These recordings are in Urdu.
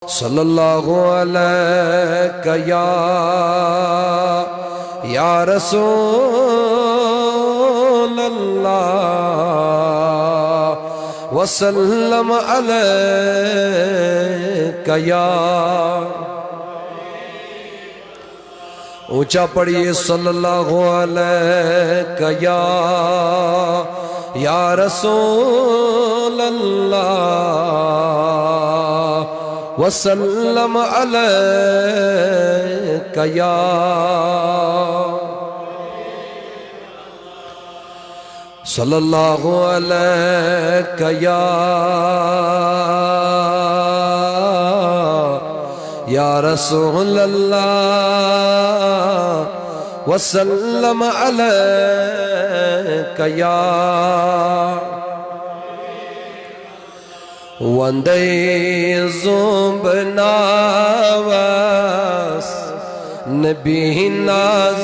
صلی اللہ علیہ یا رسول اللہ وسلم علیہ یا اونچا پڑھئے صلی اللہ علیہ یا رسول اللہ وسلم علیہ یا صلی اللہ علیہ یا رسول اللہ وسلم علیہ یا وندے زوبناواس نبی نازنیناس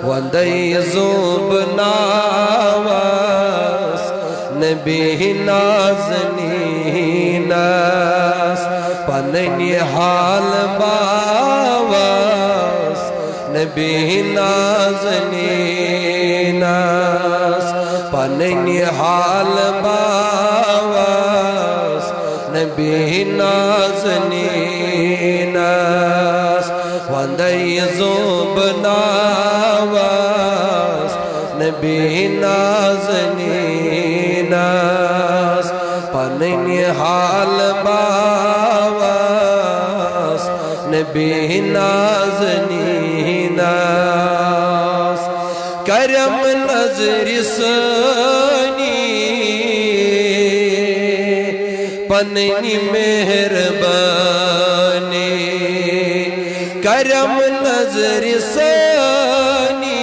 وندے زوبناواس نبی نازنیناس پننی حال باواس نبی نازنیناس پننی حال باواس نبی نازنیناس وندی زوبناواس نبی نازنیناس پننی حال باواس نبی نازنیناس کرم نظر سانی پننی مہربانی کرم نظر سانی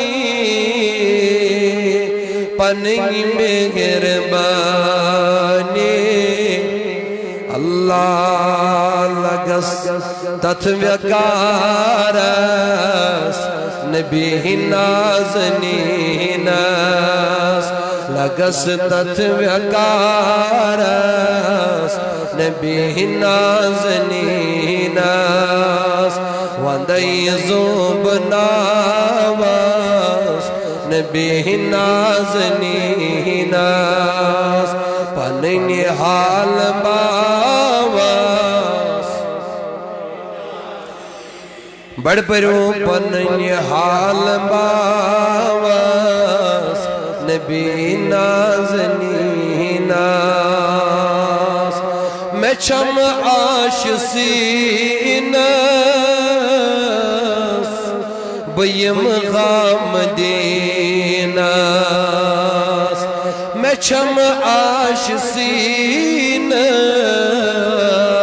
پننی مہربانی اللہ لگس تتویکارس نبی نازنیناس لگس تتویکارس نبی نازنیناس وندی زوبناواس نبی نازنیناس پننی حال باواس بڑھ پرو پننی حال باواس نبی نازنیناس میں چھم آش سیناس بیم غام دیناس میں چھم آش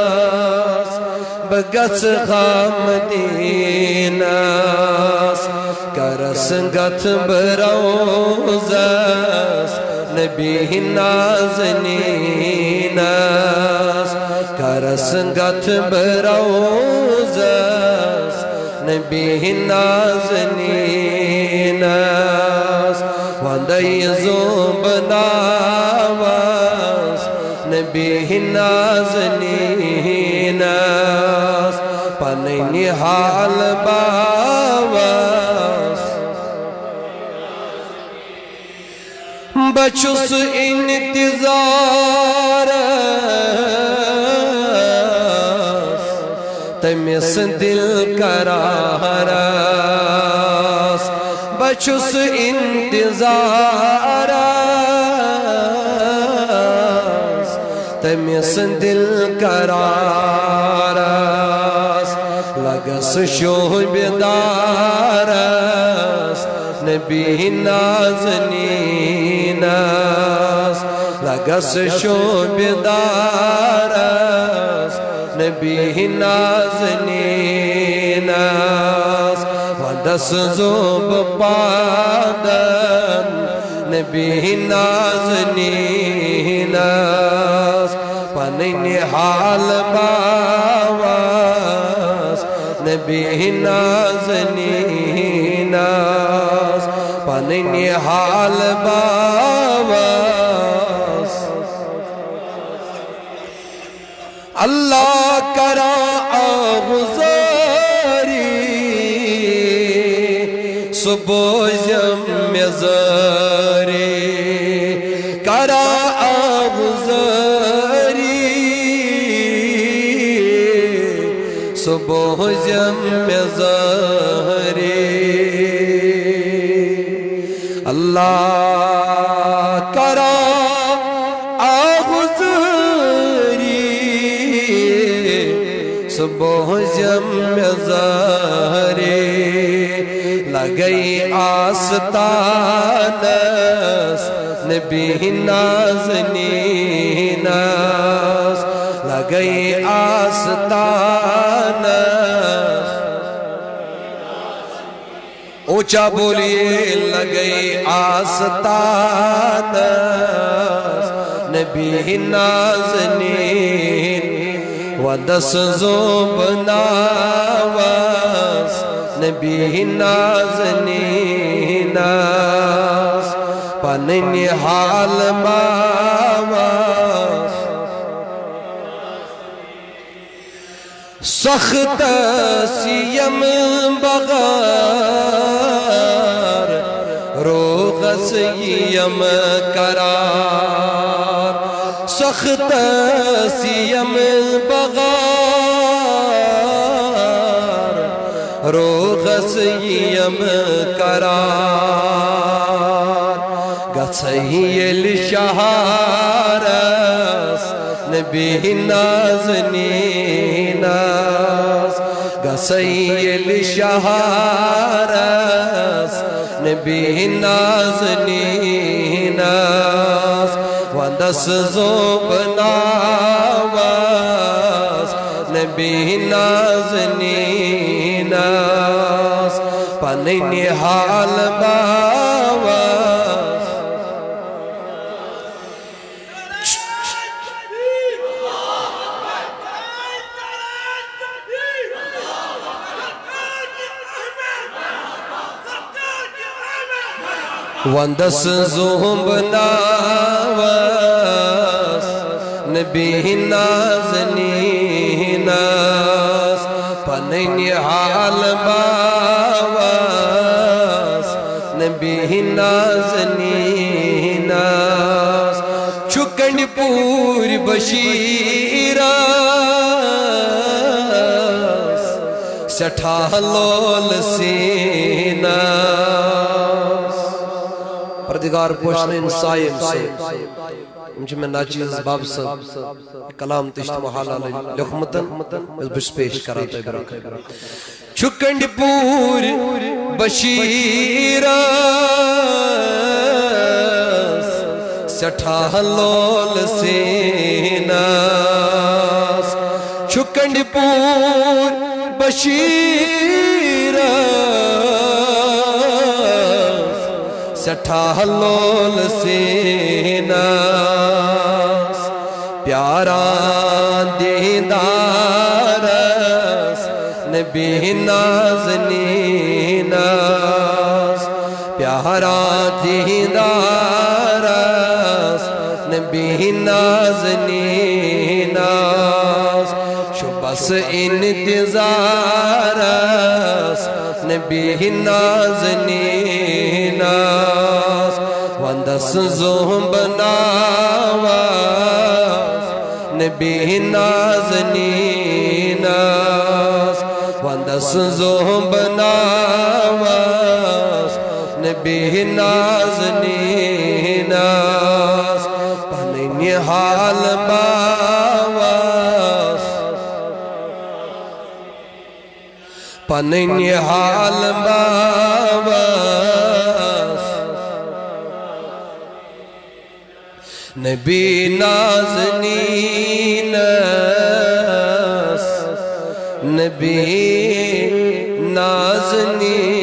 سیناس بگس غام دیناس کرس گت بروزاس نبی نازنیناس کرس گت بروزاس نبی نازنیناس وندی زوبناواس نبی نازنیناس پننی حال باواس بچس انتظارس تمس دل قرارس بچس انتظارس تمس دل قرارس لگس شوبدارس نبی نازنیناس لگس شوبدارس نبی نازنیناس ودس زوب پادن نبی نازنیناس پننی حال باواس نبی نازنیناس پننی حال باواس اللہ کرا آغزاری صبح مزاری کرا آغزاری صبح مزاری اللہ کرا صبح مزاری لگئی آستانس نبی نازنینس لگئی آستانس اونچا بولیے لگئی آستانس نبی نازنین ودس زوب ناواس نبی نازنیناس پننی حال ماواس سخت سیم بغار روغ سیم قرار سخت سیم بغار روغ سیم قرار گسیل شہارس نبی نازنیناس گسیل شہارس نبی نازنیناس وندس زوب ناواس نبی نازنیناس پننی حال باواس وندس زوب ناواس نبی نازنیناس پننی حال باواس نبی نازنیناس چکن پور بشیراس سٹھا لول سیناس پردگار پوشن انسائم سے مجھے میں ناچیز باب صاحب کلام تشت محالہ لکھمتن بس پیش کراتا ہے براک چکنڈ پور بشیراس سٹھا لول سیناس چکنڈ پور بشیراس سٹھا لول سیناس پیارا دیدارس نبی نازنیناس پیارا دیدارس نبی نازنیناس شبس انتظارس نبی نازنیناس وندس زوب ناواس نبی نازنیناس وندس زوب ناواس نبی نازنیناس پننی حال باواس پننی حال باواس نبی نازنیناس نبی نازنیناس